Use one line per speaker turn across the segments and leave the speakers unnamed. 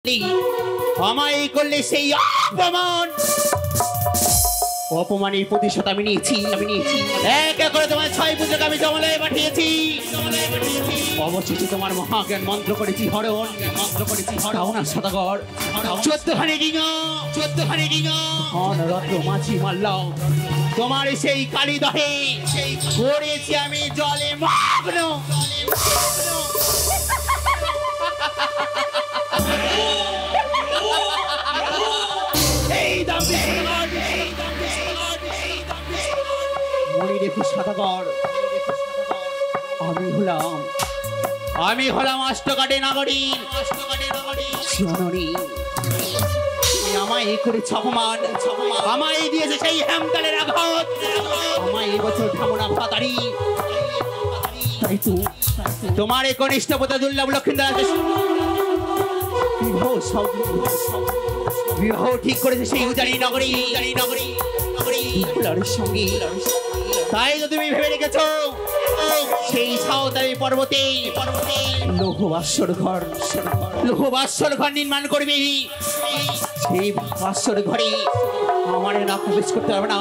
আমায় করলে সেই অপমানের প্রতিশোধ আমি নিয়েছি এক এক করে তোমার 6 পুত্রকে আমি জমালয়ে পাঠিয়েছি। অবশেষে তোমার মহাজ্ঞান মন্ত্র করেছি হরণ না সদাগর 14খানি ডিঙা রত্ন মাছি মারলাম তোমার সেই কালীদহে করেছি আমি জলে মগ্ন। মনে রেখো সদাগর, আমি হলাম অষ্টকাটে নাগরিক জননী। তুমি আমায় করেছ অপমান, আমায় দিয়েছে সেই হেমতালের আঘাত, আমায় এবছর ধামনা ভাতারি। তাই তো তোমার এই কনিষ্ঠ পুত্র দুর্লভ লক্ষিন্দর বিবাহ ঠিক করেছে সেই উজানি নগরী সঙ্গে। তাই তো তুমি ভেবে রেখেছো সেই সাঁওতালি পর্বতে লৌহবাসর ঘর নির্মাণ করবি। সেই বাসর ঘরে আমার না প্রবেশ করতে পারবে না।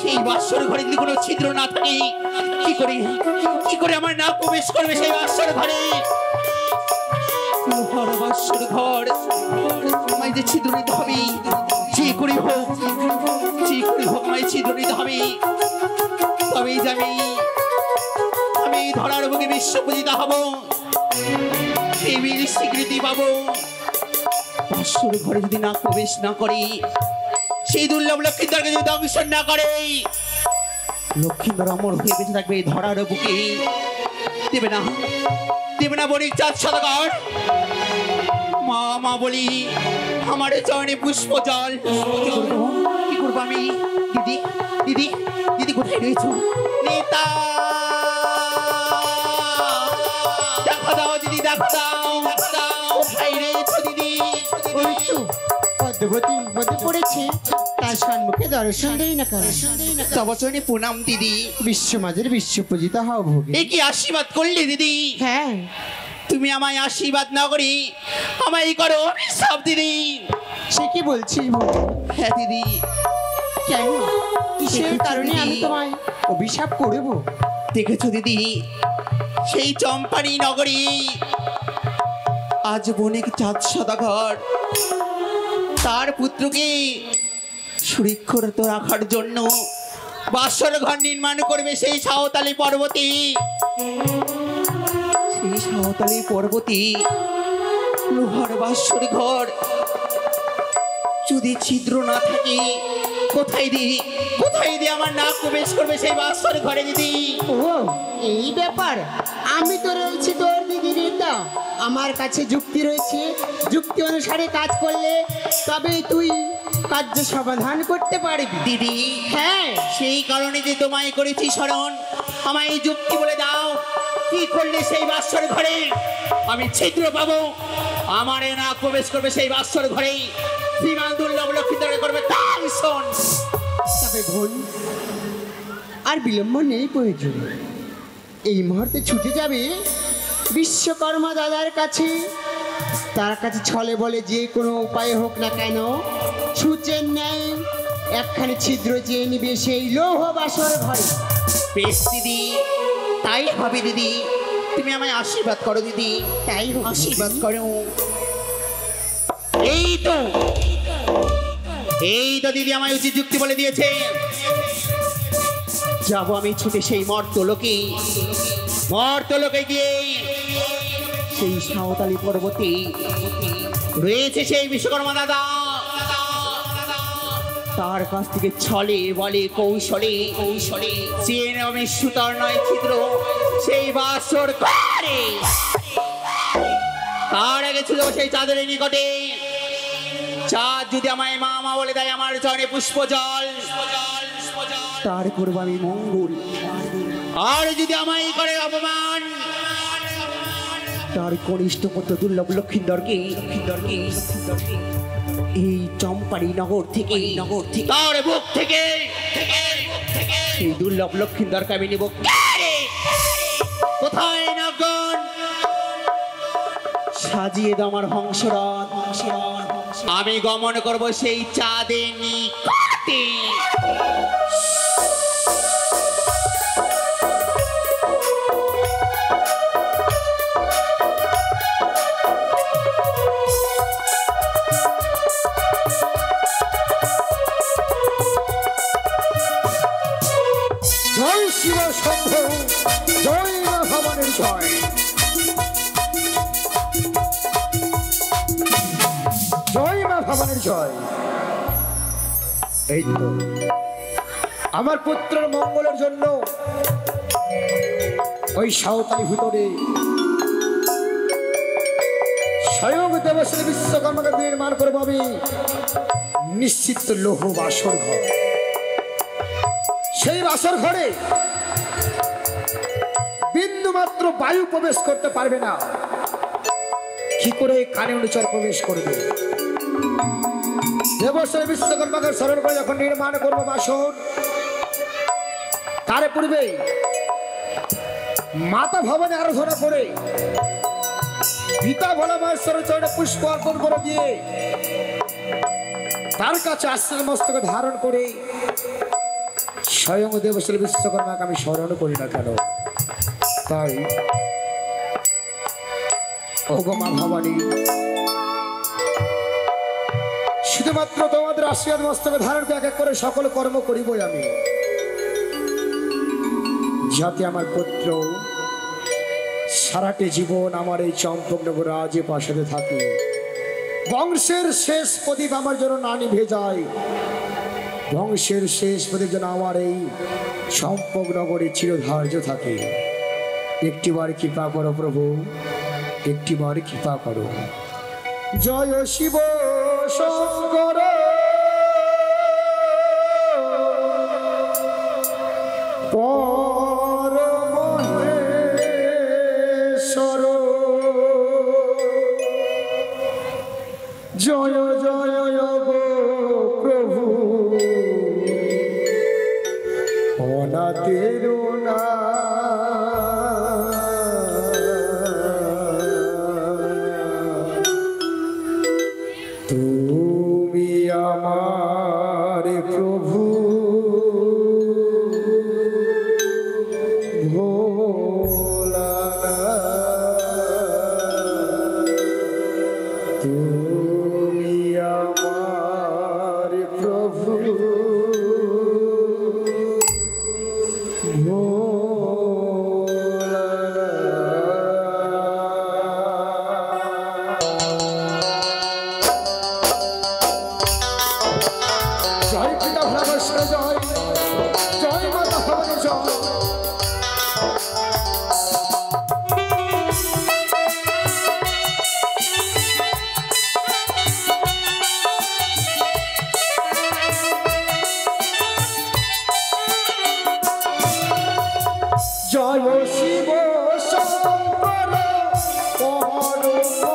সেই বাসর ঘরে যদি কোনো ছিদ্র না থাকে কি করে আমার না প্রবেশ করবে সেই বাসর ঘরে? ঘর আমায় যে ছিদ্র নিতে হবে, যে করে হোক আমায় ছিদ্র নিতে হবে। তবেই যে আমি ধরার বুকে বিশ্ব পূজিতা হব, দেবীর স্বীকৃতি পাবো। বাসর ঘরে যদি না প্রবেশ না করি, সেই দুর্লভ লক্ষিন্দরকে যদি দংশন না করে, লক্ষিন্দর অমর হয়ে বেঁচে থাকবে ধরার বুকে। দেবে না বণিক চাঁদ সদাগর। মা বলি আমার চরণে পুষ্প জল। কি করবো আমি? দিদি কোথায় রয়েছ? নেতা দেখা দাও দিদি, দেখা দাও কোথায় রয়েছ দিদি?
পদ্মবতী মধ্যে পড়েছে, তার সম্মুখে দর্শন দেয় না কারণ।
তব চরণে প্রণাম দিদি।
বিশ্বমাজের বিশ্ব পূজিতা হও ভোগে।
এ কি আশীর্বাদ করলে দিদি?
হ্যাঁ,
তুমি আমায় আশীর্বাদ না করি আমায় করো অভিশাপ দিদি।
সে কি বলছিস ভোগে?
হ্যাঁ দিদি।
কেন, কিসের কারণে আমি তোমায় অভিশাপ করব?
দেখেছো দিদি, সেই চম্পানি নগরী আজ বণিক চাঁদ সদাগর তার পুত্রকে সুরক্ষিত রাখার জন্য বাসর ঘর নির্মাণ করবে সেই সাঁওতালি পর্বতে। সেই সাঁওতালি পর্বতে লোহার বাসর ঘর যদি ছিদ্র না থাকে, কোথায় দিয়ে আমার নাক প্রবেশ করবে সেই বাসর ঘরে দিদি?
ও এই ব্যাপার, আমি তো রয়েছি তোর দিদি নেতা। আমার কাছে যুক্তি রয়েছে, যুক্তি অনুসারে কাজ করলে তবে তুই কার্য সমাধান করতে পারবি
দিদি।
হ্যাঁ,
সেই কারণে যে তোমায় করেছি স্মরণ, আমায় এই যুক্তি বলে দাও। কি করলে সেই বাসর ঘরে আমি ছিদ্র পাবো, আমারে না প্রবেশ করবে সেই বাসর ঘরে শ্রীমান দুর্লভ লক্ষিন্দর করবে দংশন।
তবে বোন, আর বিলম্ব নেই প্রয়োজন। এই মুহূর্তে ছুটে যাবে বিশ্বকর্মা দাদার কাছে। তার কাছে ছলে বলে যে কোনো উপায় হোক না কেন, সূচের ন্যায় একখানি ছিদ্র চেয়ে নিবে সেই লৌহ বাসর ঘরে।
বেশ দিদি, তাই হবে দিদি। তুমি আমায় আশীর্বাদ করো দিদি,
তাই
আশীর্বাদ করো। এই তো দিদি আমায় উচিত যুক্তি বলে দিয়েছে। যাবো আমি ছুটে সেই মর্তলোকে গিয়ে সেই সাঁওতালি পর্বতে রয়েছে সেই বিশ্বকর্মা দাদা। তার কাছ থেকে ছলে বলে কৌশলে চেন আমি সুতার নয় ছিদ্র সেই বাসর ঘরে। তার আগে ছিল সেই চাঁদের নিকটে। চাঁদ যদি আমায় মা বলে দেয়, আমার চরণে পুষ্প জল, তার করবো আমি মঙ্গল। আর যদি আমায় করে অপমান, তার কনিষ্ঠ পুত্র দুর্লভ লক্ষিন্দরকে
এই চম্পারি নগর থেকে
তার বুক থেকে এই দুর্লভ লক্ষ্মীন্দরকে আমি নিব। কোথায় নাগন? সাজিয়ে দাও আমার হংসরথ, আমি গমন করব সেই চাঁদের নিকটে।
জয় শিব শম্ভ, জয় মা ভবানীর জয়। জয় মা ভবানীর জয়। এই তো আমার পুত্রের মঙ্গলের জন্য ওই সাঁওতালি ভিতরে স্বয়ং দেবশ্রী বিশ্বকর্মাকে নির্মাণ করবো আমি নিশ্চিত লৌহ বাসর ঘর। সেই বাসর ঘরে বিন্দু মাত্র বায়ু প্রবেশ করতে পারবে না। কি করে কানে অনুচর প্রবেশ করবে? দেবশ্রী বিশ্বকর্মাকে স্মরণ করে যখন নির্মাণ করবো বাসর, তার পূর্বে মাতা ভবানী আরাধনা করে পিতা ভোলা মহেশ্বরের চরণে পুষ্প অর্পণ করে দিয়ে তার কাছে আশ্রয় মস্তকে ধারণ করে স্বয়ং দেবশ্রী বিশ্বকর্মাকে আমি স্মরণ করি না কেন? তাই ওগো মা ভবানী, শুধুমাত্র তোমাদের আশীর্বাদ মস্তকে ধারণ করে এক এক করে সকল কর্ম করিবই আমি, যাতে আমার পুত্র সারাটি জীবন আমার এই চম্পকনগর রাজে প্রাসাদে থাকে। বংশের শেষ প্রদীপ আমার জন্য না নিভে যায়। বংশের শেষ প্রদীপ যেন আমার এই চম্পকনগরে চিরধার্য থাকে। একটিবার কৃপা করো প্রভু, একটিবার কৃপা করো। জয় শিব শঙ্কর পরমেশ্বর, জয় জয় গো প্রভু অনাথের না। তুমি আমার প্রভু ভোলানাথ, তুমি আমার প্রভু জয় পিতা ভ্রামস্য জয়, জয় মাতা ভবানী জয়। জয় শিব শঙ্কর পরমেশ্বর,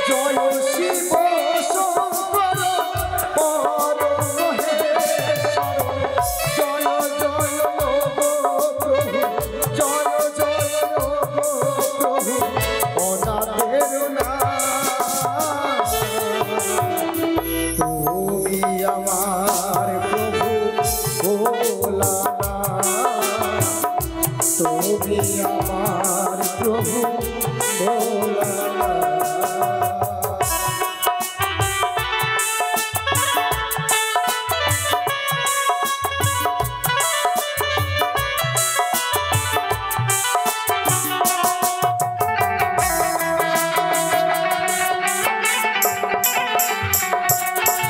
জয় শিব শঙ্কর পরমেশ্বর, জয় জয় গো প্রভু, জয় জয় গো প্রভু অনাথের না। তুমি আমার প্রভু ভোলানাথ, তুমি আমার প্রভু ভোলানাথ।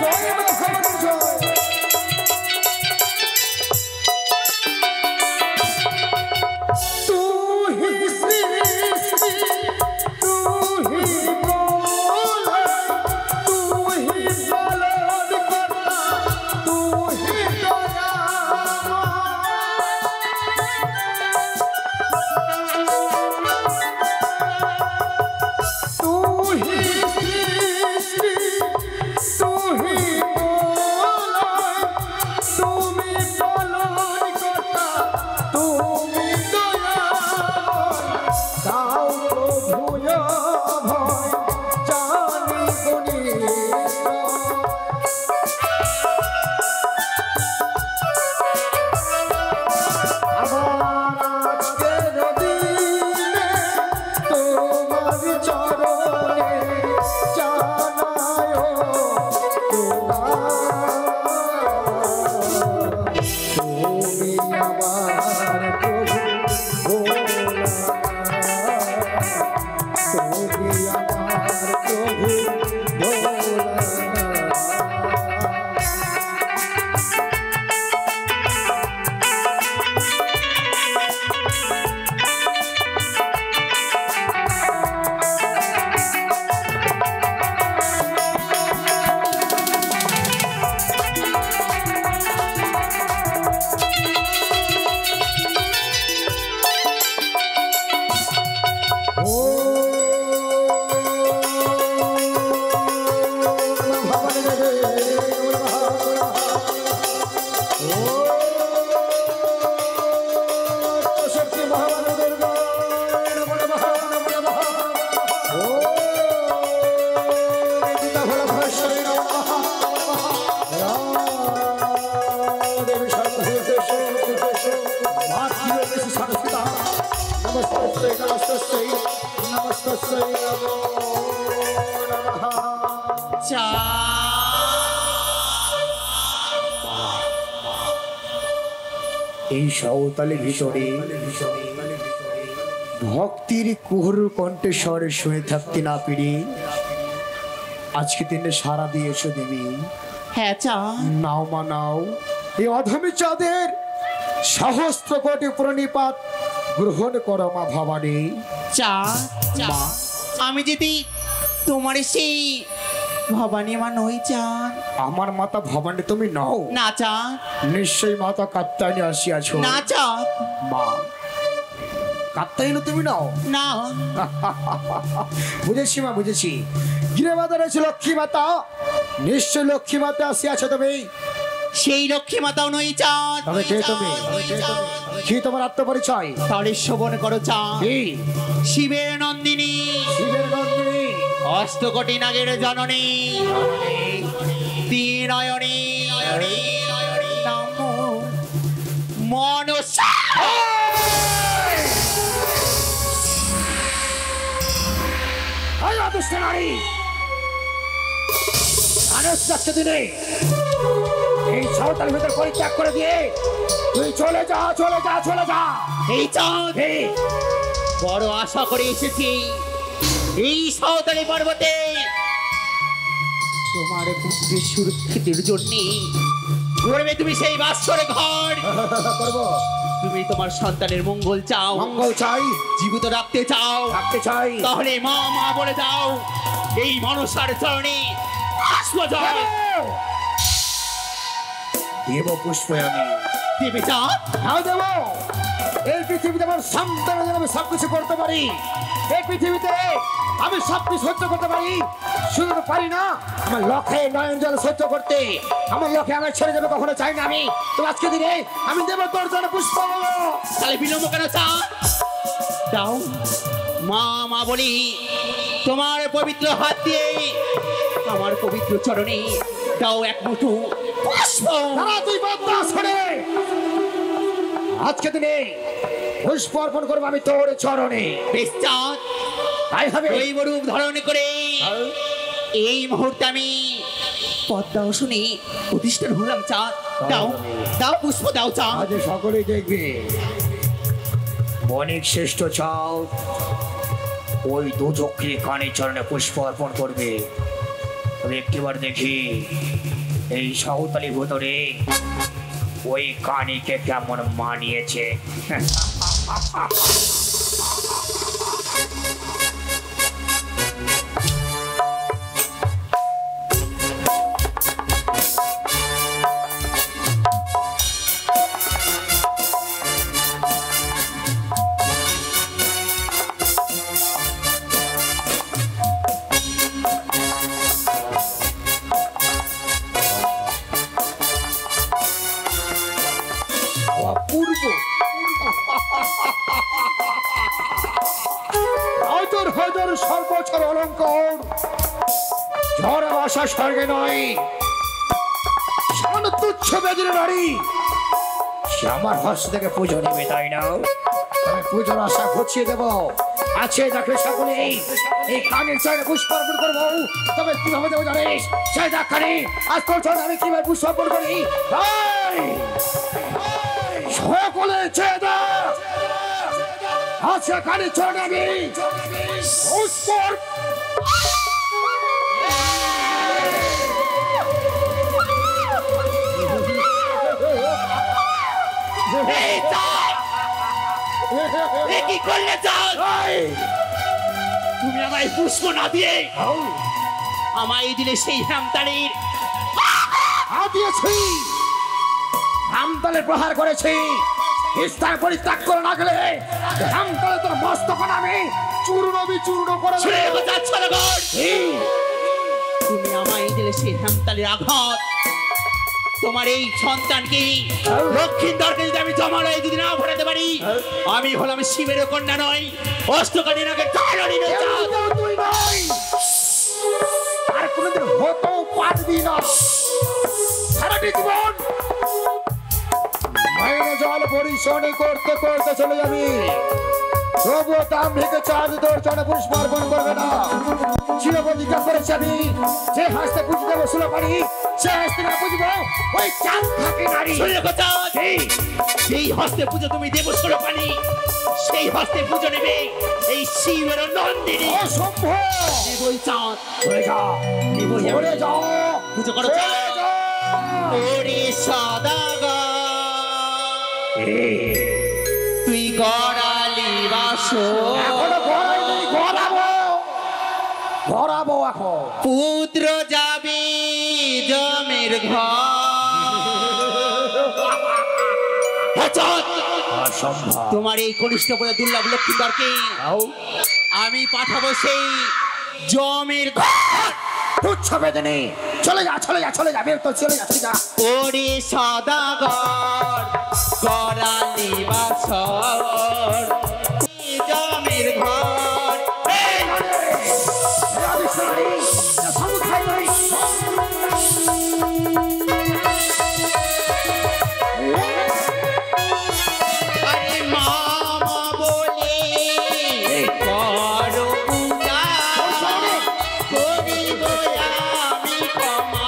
জয় মা ভবানী জয়। तू ही श्री श्री তুমি আমার প্রভু তুমি আমার প্রভু এই সাঁওতালির ভিতরে ভক্তির কুহুর কণ্ঠস্বরে শুনে থাকতে না পেরে আজকে দিনে সারা দিয়েছো দেবী।
হ্যাঁ চাঁদ,
নাও মা নাও, এই অধমী চাঁদের সহস্র কোটি প্রণিপাত গ্রহণ করো মা ভবানী।
চাঁদ
মা
আমি যদি তোমার সেই ভবানী মা নই চাঁদ।
আমার মাতা ভবানী তুমি নাও।
না চাঁদ,
নিশ্চয়ই মাতা কাত্তায়নী আসিয়াছো।
না চাঁদ,
মা কাত্তায়নী তুমি নাও।
না।
বুঝেছি মা, বুঝেছি। গিরে মাতা রয়েছে লক্ষ্মী মাতা, নিশ্চয় লক্ষ্মী মাতা আসিয়াছো তুমি।
সেই লক্ষ্মী মাতাও নই চাঁদ।
তবে কে তুমি? কি তোমার আত্মপরিচয়?
তাহলে শোভন করো চাঁদ।
কি?
শিবের নন্দিনী,
শিবের নন্দিনী,
অষ্টকোটি নাগের জননী, ত্রিনয়নী, নমো মনসা।
দুষ্ট নারী, আজকে দিনে এই সাঁওতাল ভিতর পরিত্যাগ করে দিয়ে তুই চলে যা, চলে যা, চলে যা।
এই চাঁদ, বড় আশা করে এসেছি এই সাঁওতালি পর্বতে তোমার পুত্রের সুরক্ষিতের জন্য করবে তুমি সেই বাসর ঘর।
করবো।
তুমি তোমার সন্তানের মঙ্গল চাও,
মঙ্গল চাই,
জীবিত রাখতে চাও,
রাখতে চাই।
তাহলে মা মা বলে দাও এই মনসার চরণে পুষ্প জল
দেব পুষ্প আমি
দেবে চাঁদ।
হ্যাঁ দেব। এই পৃথিবীতে আমার সন্তানের জন্য আমি সবকিছু করতে পারি। এই পৃথিবীতে আমি সবকিছু সহ্য করতে পারি, শুধু পারি না আমার লক্ষ্যে নয়ন জল সহ্য করতে। আমার লক্ষ্যে আমার ছেড়ে যাবে কখনো চাই না আমি। তো আজকে দিনে আমি দেব তোর জন্য পুষ্প।
তাহলে বিলম্ব কেন চাঁদ? দাও মা মা বলি তোমার পবিত্র হাত দিয়ে আমার পবিত্র চরণে দাও এক মুঠো পুষ্প।
তারা তুই বদমাস করে আজকে দিনে পুষ্প অর্পণ করবো আমি তোর চরণে।
বেশ চাঁদ,
তাই হবে।
ওই রূপ ধারণ করে এই মুহূর্তে আমি পদ্মা শুনে প্রতিষ্ঠান হলাম চাঁদ। দাও দাও পুষ্প দাও চাঁদ।
আজ সকলেই দেখবে বণিক শ্রেষ্ঠ চাও ওই দুচক্ষে কানে চরণে পুষ্প অর্পণ করবে। তবে একটিবার দেখি এই সাঁওতালি ভেতরে ওই কানিকে কেমন মানিয়েছে। অপূর্ব, হাজার হাজার সর্বছর অলঙ্কার, ঝড় বাসা স্বর্গে নয়, সামান্য তুচ্ছ বেদির নারী সে আমার হস্ত থেকে পুজো নেবে, তাই না? তবে পুজোর আশা ঘুচিয়ে দেব। আছে দেখে সকলে এই কানের চরণে পুষ্প অর্পণ করবো। তবে কিভাবে দেবো জানিস? সেই দেখানি আজ তোর চরণে আমি কিভাবে পুষ্প অর্পণ করি। সকলে চেয়ে দেখ, আছে কানের চরণে আমি পুষ্প
কি করলে চাও? তুমি আমায় পুষ্প না দিয়ে আমায় দিলে সেই হেমতালির
দিয়েছি, হামতালে প্রহার করেছি। স্থান পরিত্যাগ করে না গেলে হামতালে তোর মস্তক আমি চূর্ণ বিচূর্ণ করে
তুমি আমায় দিলে সেই হেমতালির আঘাত। তোমার এই সন্তানকে লক্ষ্মীন্দরকে যদি আমি জমালয়ে যদি না ভরাতে পারি, আমি হলাম শিবের কন্যা নয়, অষ্টকারী নাকি
তুই নয়, আর কোনদিন হতেও পারবি না। সারাটি জীবন মায়ের জল পরিশোধ করতে করতে চলে যাবি, তবুও দাম ভেঙে চাঁদ তোর চরণে পুষ্প অর্পণ করবে না। চিরপ্রতিজ্ঞা করেছি আমি, যে হাসতে পুজো দেবো শুলো পারি, সে হাসতে না বুঝবো ওই চাঁদ থাকে নারী।
সেই হস্তে পুজো তুমি দেবো শুলো পানি, সেই হস্তে পুজো নেবে এই শিবের নন্দিনী।
অসম্ভব,
দেবই চাঁদ।
চলে যা, চলে যাও,
পুজো করো চাঁদ। ওরে সদাগর তুই গড়ালি বাসো,
এখনো গড়াই নেই, গড়াবো, গড়াবো এখন।
পুত্র যাবে জমের ঘর। তোমার এই কনিষ্ঠ পদে দুর্লভ লক্ষ্মীন্দরকে আমি পাঠাবো সেই জমের ঘর।
তুচ্ছ বেদনে চলে যা, চলে যা, চলে যা, বের তো চলে যা, চলে যা।
ওরে সদাগর গড়ালি বাসর জমের ঘর। আরে মামা বলে করো পূজা, করিব আমি ক্ষমা।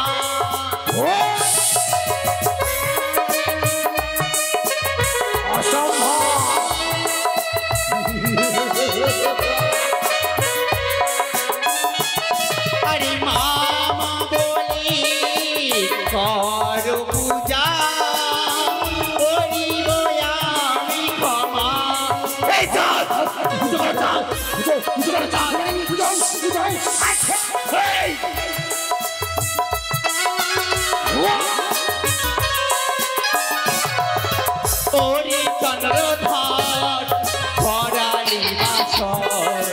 আরে মামা বলে করো পূজা, করিব আমি ক্ষমা। এই চাঁদ, পুজো করো চাঁদ, পুজো করো চাঁদ। এই! ওরে চন্দ্রধর গড়ালি বাসর,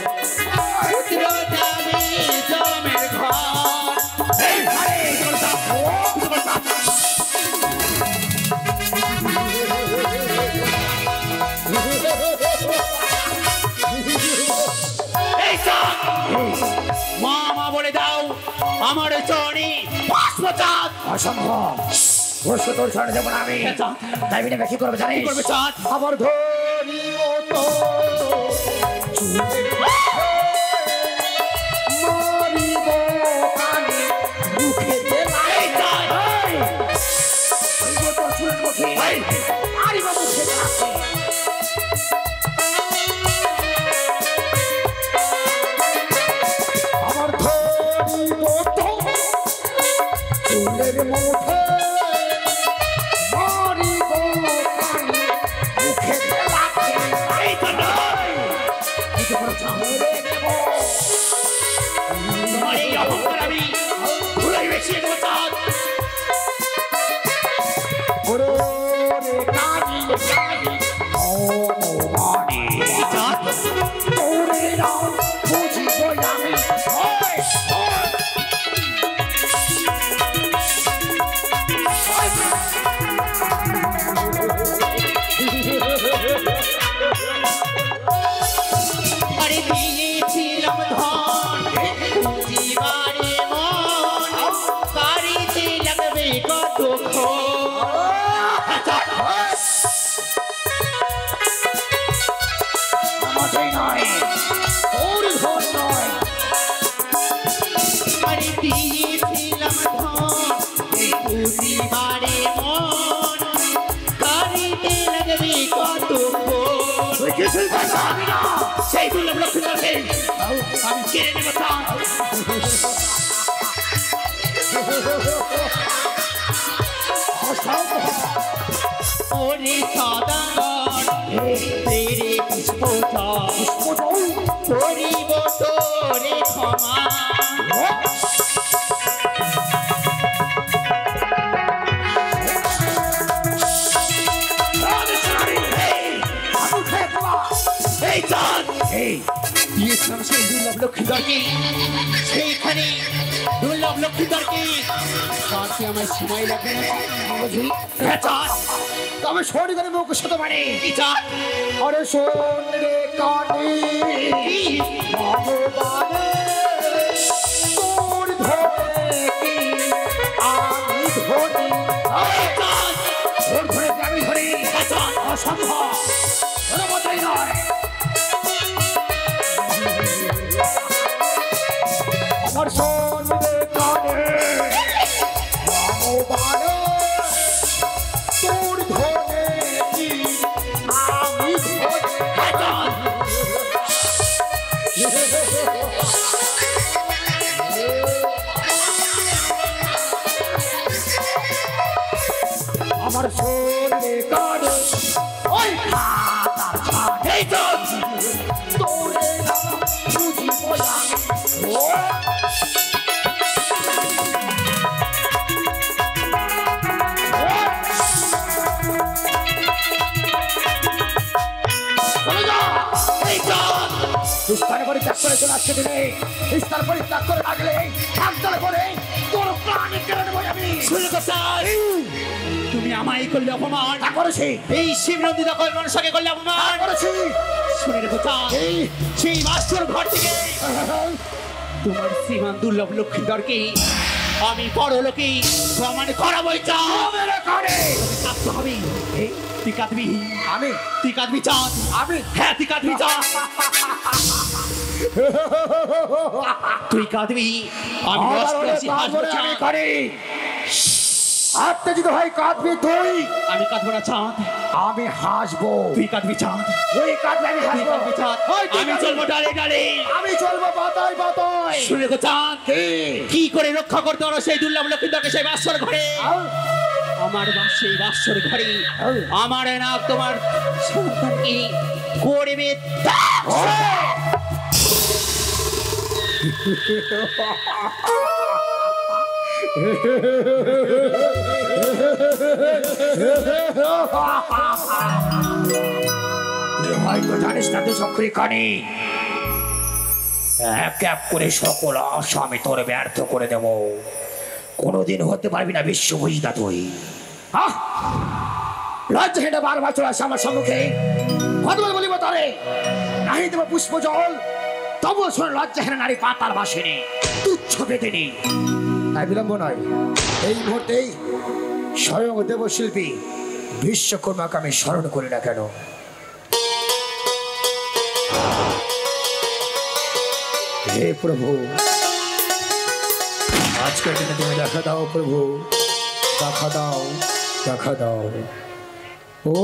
পুত্র যাবে জমের ঘর। এই ঘরে পুজো করো চাঁদ। এই চাঁদ, মামা বলে দাও আমার চরণে পুষ্প চাঁদ।
অসম্ভব, পুষ্প তোর চরণে দেবো না আমি। তাই বিনে কি করবে জানিস?
করবে চাঁদ?
আবার ধরি মতো মারিব কানে মুখে দেলাই।
এই চাঁদ,
মারিব তোর চুলের মুখে, মারিব মুখে দেলাই। আমার ধরি মতো চুলের মুখে মারিব কানে মুখে দেলাই।
এই তো নয়।
পুজো করো চাঁদ, দেবো।
তোমার এই অহংকার আমি ধুলোয় মিশিয়ে দেবো চাঁদ।
ওরে কানি কানি ও মানি
চাঁদ,
তোরে নাম বুঝিব আমি।
আরে দিয়েছিলাম ধন বুঝিবারে মন, কারে দিয়েছিলাম ধন প্রতিবারে মন কারিতে লাগবে কত সেই দুর্লভ লক্ষ্মী দরকে আমি কেড়ে নেব চাঁদ। ওরে সদাগর তেরে পুষ্পচর করিব তোরে ক্ষমা। দিয়েছিলাম সেই দুর্লভ লক্ষ্মীধরকে, সেইখানে দুর্লভ লক্ষ্মীধরকে তাতে আমার সময় লাগবে না।
তবে শরীর করে মুখ শত মানে
কি চান?
আরে শোন রে কানে ভগবানে তোর ধরে কি আমি ধরি
তোর ধরে আমি ধরি
অসম্ভব কোনো মতেই নয়। আমার শোন রে কানে ভগবানে তোর ধরে কি আমি ধরি আমার শোনে কানে ওই খাতার ছাড়ে তোরে না বুঝি বলা স্থান পরিত্যাগ করে চলে আসছে দিনে স্থান পরিত্যাগ করে লাগলে একদল করে তোর প্রাণ কেড়ে নেবো আমি।
তুমি আমায় করলে অপমান
করেছি,
এই শিবনন্দী দখল মানুষকে করলে অপমান
করেছি।
শুনে রেখো সেই মাস্টার ঘর থেকে তোমার শ্রীমান দুর্লভ লক্ষ্মীধরকে আমি পরলোকে প্রমাণ করাবই থাকতে হবে। তুই কাঁদবি,
আমি
তুই কাঁদবি চাঁদ,
আমি
হ্যাঁ তুই কাঁদবি চাঁদ, তুই কাঁদবি আমি
আমি করি। উত্তেজিত হয় কাঁদবি তুই,
আমি কাঁদবো না চাঁদ,
আমি হাসবো।
তুই কাঁদবি চাঁদ,
তুই কাঁদবি আমি
তুই
হাসবো।
কাঁদবি চাঁদ, আমি চলবো ডালে ডালে,
আমি চলবো পাতায় পাতায়।
শুনে রেখো চাঁদ কি করে রক্ষা করতে পারো সেই দুর্লভ লক্ষ্মীধরকে সেই বাসর ঘরে। আমার সেই বাসর ঘরে আমার না তোমার সন্তানকে করবে
হয়তো জানিস না তুই সক্রিয় কানে এক এক করে সকল আশা আমি তোর ব্যর্থ করে দেব। কোনোদিন হতে পারবি না বিশ্ব বুঝিতা তুই। লজ্জা হেঁটে বারবার চলে আসে আমার সম্মুখে, কতবার বলিব তারে নাহি দেব পুষ্প জল, তবুও শোন লজ্জা হেঁটে নারী পাতার বাসিনি তুচ্ছ বেদিনী। তাই বিলম্ব নয়, এই মুহূর্তেই স্বয়ং দেবশিল্পী বিশ্বকর্মাকে আমি স্মরণ করি না কেন। হে প্রভু, আজকের দিনে তুমি দেখা দাও প্রভু, দেখা দাও, দেখা দাও। ও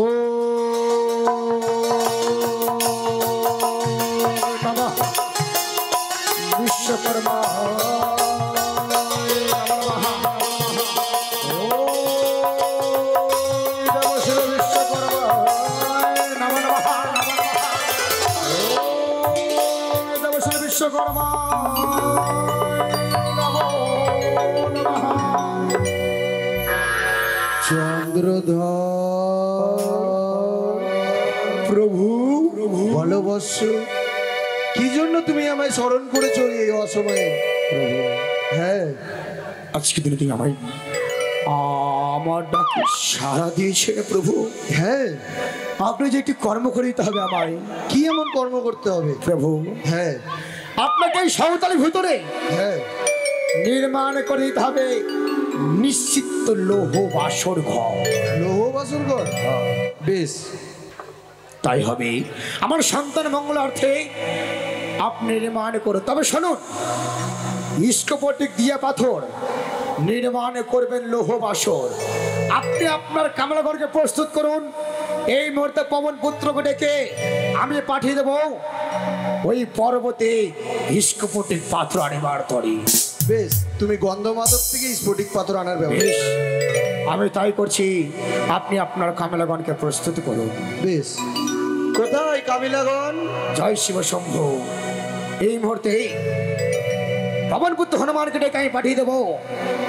বাবা বিশ্বকর্মা বিশ্বকর্মা
চন্দ্রধর প্রভু, ভালোবাস কি জন্য তুমি আমায় স্মরণ করেছো এই অসময়ে প্রভু? হ্যাঁ,
আজকে দিনে তুমি আমায় আমার ডাকে সাড়া দিয়েছে প্রভু।
হ্যাঁ,
আপনি যে একটি কর্ম করে দিতে হবে আমায়।
কি এমন কর্ম করতে হবে
প্রভু?
হ্যাঁ
আপনাকে এই সাঁওতালির ভিতরে
হ্যাঁ
নির্মাণ করে দিতে হবে নিশ্চিত লৌহ বাসর ঘর।
লৌহ বাসর ঘর, বেশ
তাই হবে। আমার সন্তান মঙ্গলার্থে আপনি নির্মাণ করো। তবে শুনুন, স্কোপটিক দিয়া পাথর নির্মাণ করবেন লৌহ বাসর। আপনি আপনার কামলাগড়কে প্রস্তুত করুন। এই মুহূর্তে পবন পুত্রকে ডেকে আমি পাঠিয়ে দেব ওই পর্বতে স্কোপটিক পাথর আনিবার তরে।
বেশ, তুমি গন্ধমাদক থেকে স্ফটিক পাথর আনার ব্যবস্থা।
বেশ, আমি তাই করছি। আপনি আপনার কামলাগণকে প্রস্তুত করুন।
বেশ, কোথায় কাবিলাগণ?
জয় শিব শম্ভু। এই মুহূর্তে পবনপুত্র হনুমানকে ডেকে আমি পাঠিয়ে দেবো।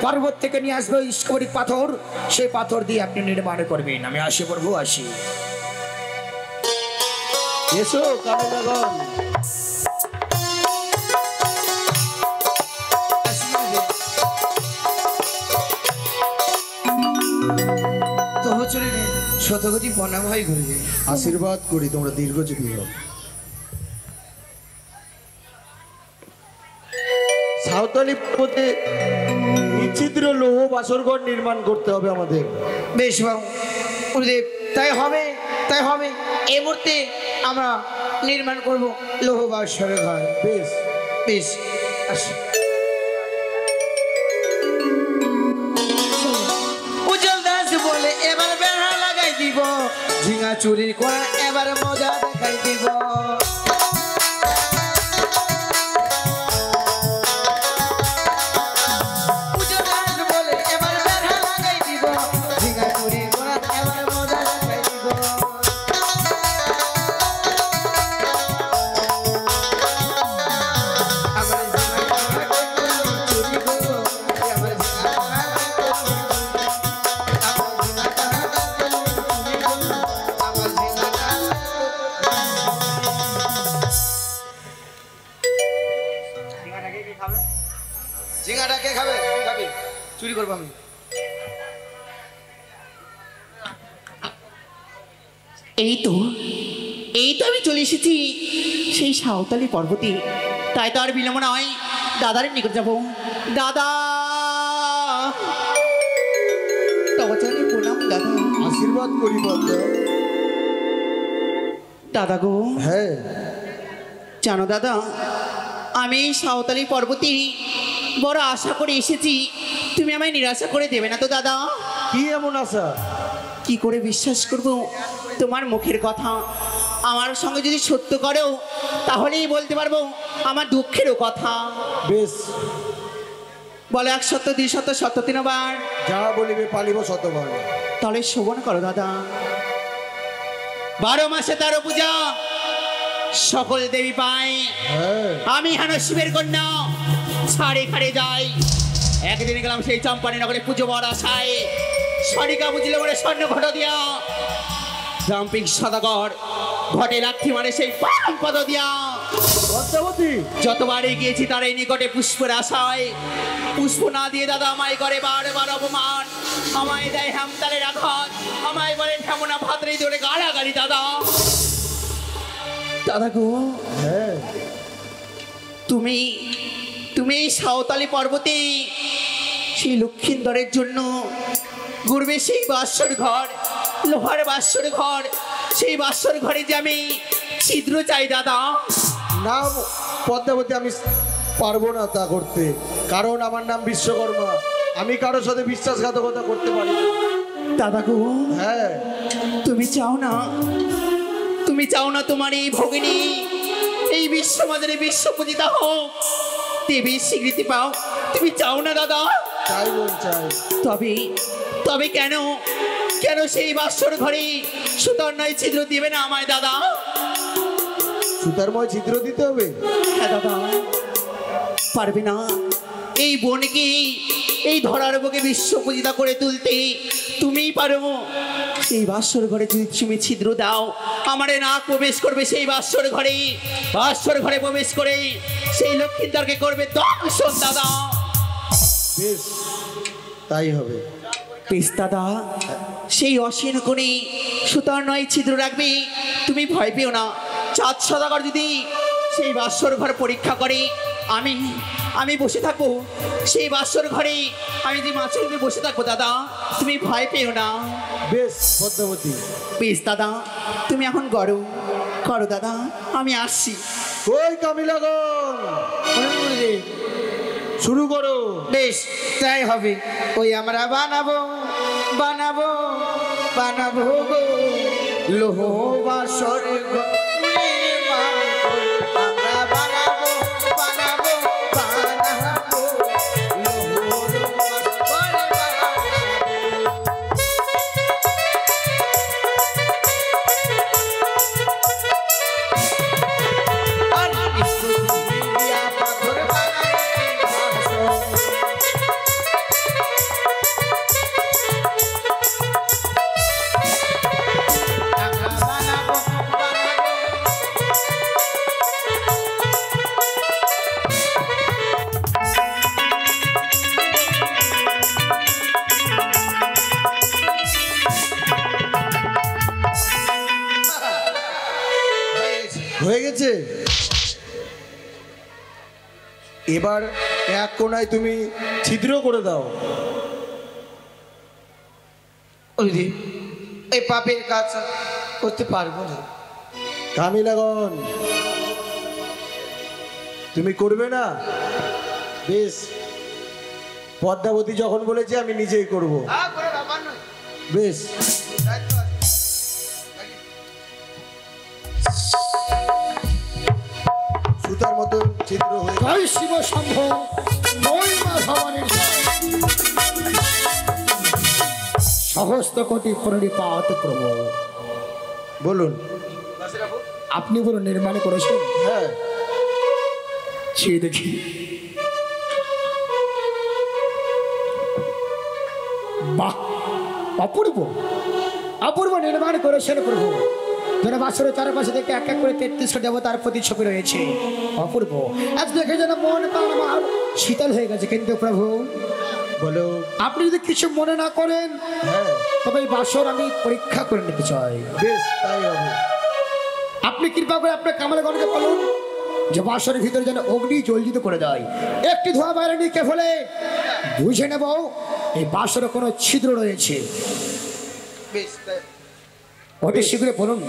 পর্বত থেকে নিয়ে আসবে স্কোপটিক পাথর, সেই পাথর দিয়ে আপনি নির্মাণ করবেন। আমি আসি প্রভু, আসি।
এসো কাবিলাগণ।
শতগতি প্রণাম হয় গুরুজি।
আশীর্বাদ করি তোমরা দীর্ঘজীবী হও। সাঁওতালি পথে নিচ্ছিদ্র লৌহ বাসরঘর নির্মাণ করতে হবে আমাদের।
বেশ বাবু, গুরুদেব, তাই হবে, তাই হবে। এই মুহূর্তে আমরা নির্মাণ করব লৌহ বাসরের ঘর।
বেশ
বেশ, আসি। উজ্জ্বল দাস বলে এবার বেড়া লাগাই দিব, ঝিঙা চুরি করা এবার মজা দেখাই দিব। উজ্জ্বল দাস বলে এবার বেড়া লাগাই দিব, ঝিঙা চুরি করা এবার মজা দেখাই দিব। আমার ঝিঙা চুরি করো, আমার ঝিঙা ঝিঙাটা কে খাবে? খাবে, চুরি করবো আমি।
এই তো আমি চলে এসেছি সেই সাঁওতালি পর্বতে। তাই তো আর বিলম্ব নয়, দাদার নিকট যাব। দাদা, তবচারে প্রণাম দাদা।
আশীর্বাদ করি বন্ধু।
দাদা গো,
হ্যাঁ,
জানো দাদা, আমি এই সাঁওতালি পর্বতে বড় আশা করে এসেছি। তুমি আমায় নিরাশা করে দেবে না তো দাদা?
কি এমন আশা?
কি করে বিশ্বাস করব তোমার মুখের কথা? আমার সঙ্গে যদি সত্য করো তাহলেই বলতে পারবো আমার দুঃখেরও কথা।
বেশ,
বলো 1 সত্য 2 সত্য সত্য 3 বার।
যা বলিবে পালিব শতবার।
তাহলে শোভন করো দাদা। 12 মাসে 13 পূজা সকল দেবী পায়।
হ্যাঁ,
আমি হেন শিবের কন্যা ছাড়ে খাড়ে যাই। একদিন গেলাম সেই চম্পানি নগরে পুজো বড় আশায়। স্বর্ণিকা বুঝলে বলে স্বর্ণ ঘট দিয়া, জাম্পিং সদাগর ঘটে লাঠি মানে সেই পান পদ দিয়া।
পদ্মাবতী,
যতবারই গিয়েছি তার এই নিকটে পুষ্পের আশায়। পুষ্প না দিয়ে দাদা আমায় করে বারবার অপমান। আমায় দেয় হেমতালের আঘাত, আমায় বলে ঠেমনা ভাতরে ধরে গাড়াগাড়ি দাদা। দাদা গো,
হ্যাঁ,
তুমি এই সাঁওতালি পর্বতে সেই লক্ষিন্দরের জন্য গড়বে সেই বাসর ঘর, লোহার বাসর ঘর। সেই বাসর ঘরে যে আমি ছিদ্র চাই দাদা।
না পদ্মাবতী, আমি পারবো না তা করতে, কারণ আমার নাম বিশ্বকর্মা। আমি কারোর সাথে বিশ্বাসঘাতকতা করতে পারি না।
দাদা গো,
হ্যাঁ,
তুমি চাও না তোমার এই ভগিনী এই বিশ্বমাজারে বিশ্বপূজিতা হোক, দেবী স্বীকৃতি পাও? তুমি চাও না দাদা?
চাই বোন, চাই।
তবে কেন সেই বাসর ঘরে সুতার নয় ছিদ্র দিবে না আমায় দাদা?
সুতারময় ছিদ্র দিতে হবে?
হ্যাঁ দাদা, পারবে না এই বোনকে এই ধরার বুকে বিশ্বপূজিতা করে তুলতে? তুমিই পারো। সেই বাসর ঘরে যদি তুমি ছিদ্র দাও, আমারে না প্রবেশ করবে সেই বাসর ঘরে প্রবেশ করে সেই লক্ষ্মীন্দরকে করবে দংশন দাদা।
বেশ, তাই হবে।
বেশ দাদা, সেই অসীন কোণে সুতার নয় ছিদ্র রাখবে। তুমি ভয় পেও না। চাঁদ সদাগর যদি সেই বাসর ঘর পরীক্ষা করে, আমি বসে থাকবো সেই বাসর ঘরে। আমি যে মাছের উপরে বসে থাকবো দাদা, তুমি ভয় পেও না।
বেশ পদ্মাবতী।
বেশ দাদা, তুমি এখন করো দাদা, আমি আসছি।
ওই কাবিলাগণ, শুরু করো।
বেশ তাই হবে। ওই আমরা বানাবো বানাবো বানাবো গো লোহ বাসর গো নির্মাণ করে। আমরা বানাবো বানাবো বানাবো লোহ বাসর বানাবো। আর একটু দিয়া পাথর বানাইতে বাসর। আমরা বানাবো বানাবো।
হয়ে গেছে। এবার এক কোনায় তুমি ছিদ্র করে দাও।
ওই রে, এই পাপের কাজ করতে পারবো না।
কামিলাগণ, তুমি করবে না? বেশ, পদ্মাবতী যখন বলেছে আমি নিজেই করব। বেশ, সুতার মতো ছিদ্র হয়ে
জয় শিব শম্ভ, জয় মা ভবানীর জয়। সহস্র কোটি প্রণিপাত প্রভু।
বলুন।
আপনি পুরো নির্মাণ করেছেন?
হ্যাঁ,
সে দেখি বাহ, অপূর্ব অপূর্ব নির্মাণ করেছেন প্রভু। যেন বাসরের চারপাশে থেকে এক এক করে 33টা দেবতার প্রতিচ্ছবি রয়েছে। অপূর্ব। আজ দেখে যেন মন প্রাণ আমার শীতল হয়ে গেছে। কিন্তু প্রভু,
বলো।
আপনি যদি কিছু মনে না করেন,
হ্যাঁ,
তবে এই বাসর আমি পরীক্ষা করে নিতে চাই।
বেশ, তাই হবে।
আপনি কৃপা করে আপনার কামালগণকে বলুন যে বাসরের ভিতরে যেন অগ্নি জ্বলজিত করে দেয়। একটি ধোঁয়া বাইরে নিকে ফেলে বুঝে নেব এই বাসরে কোনো ছিদ্র রয়েছে।
বেশ, তাই।
অতি শীঘ্রই বলুন।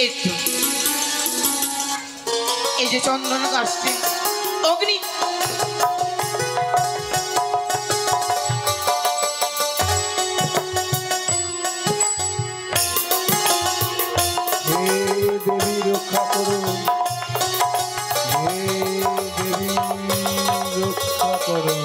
এই তো, এই যে চন্দন গাছটি অগ্নি।
হে দেবী রক্ষা করুন, হে দেবী রক্ষা করুন।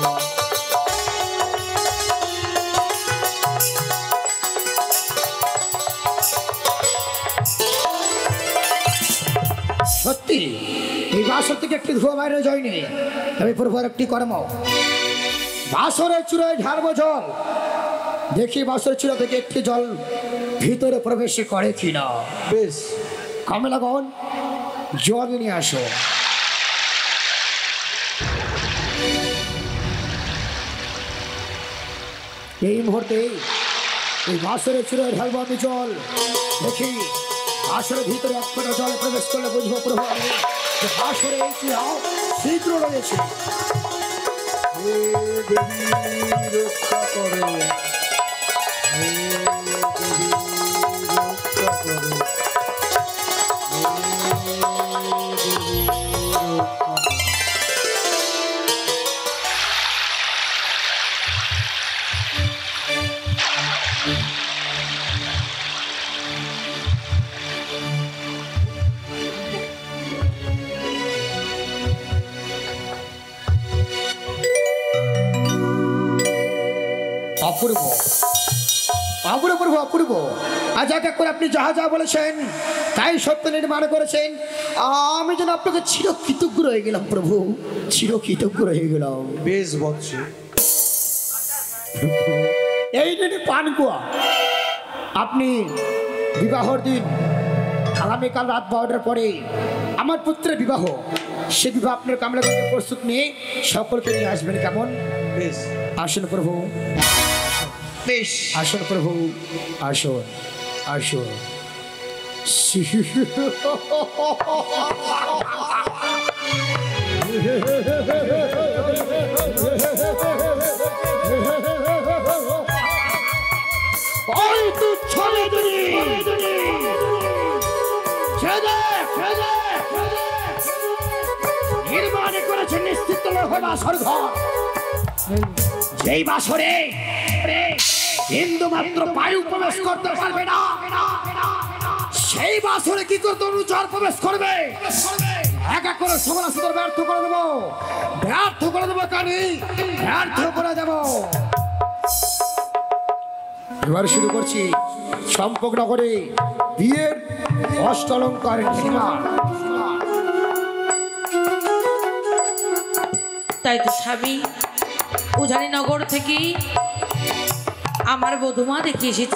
সত্যি এই বাসর থেকে একটি ধোঁয়া বাইরে যায়নি। তবে প্রভুর একটি কর্ম, বাসরের চূড়ায় ঢালবো জল। দেখি বাসরের চূড়া থেকে একটি জল ভিতরে প্রবেশ করে কিনা।
বেশ,
কামলাগণ, জল নিয়ে আসো। এই মুহূর্তে এই বাসরের চূড়ায় ঢালবো আমি জল। দেখি বাসরের ভিতরে এক ফোঁটা জল প্রবেশ করলে বুঝবো প্রভু আমি যে বাসরে এই চূড়া ছিদ্র রয়েছে।
হে দেবী রক্ষা করো, হে দেবী রক্ষা করো, হে দেবী রক্ষা করো।
অপূর্ব অপূর্ব প্রভু, অপূর্ব। আজ এক এক করে আপনি যাহা যা বলেছেন তাই সত্য নির্মাণ করেছেন। আমি যেন আপনাকে চিরকৃতজ্ঞ হয়ে গেলাম প্রভু, চিরকৃতজ্ঞ হয়ে গেলাম।
বেশ বৎস,
এই দিন পানকুয়া আপনি বিবাহর দিন আগামীকাল রাত 12টার পরে আমার পুত্রের বিবাহ, সে বিবাহ আপনার কামরাগঞ্জে প্রস্তুত নিয়ে সকলকে নিয়ে আসবেন। কেমন?
বেশ।
আসুন প্রভু,
বেশ।
আসুন প্রভু, আসুন আসুন। ওই তুই ছড়ে দুনি ছেড়ে দে, ছেড়ে দে, ছেড়ে দে। নিশ্চিত হবে বাসর ঘর। যেই বাসরে হিন্দু মাত্র বায়ু প্রবেশ করতে পারবে না, সেই বাসরে কি করতে অনুচর প্রবেশ করবে? এক এক করে সমালোচনা ব্যর্থ করে দেবো, ব্যর্থ করে দেবো, কানি ব্যর্থ করে দেবো। এবার শুরু করছি চম্পকনগরে বিয়ের অষ্টলঙ্কার নির্মাণ।
তাই তো স্বামী উজানি নগর থেকে আমার বধূমা দেখে এসেছে।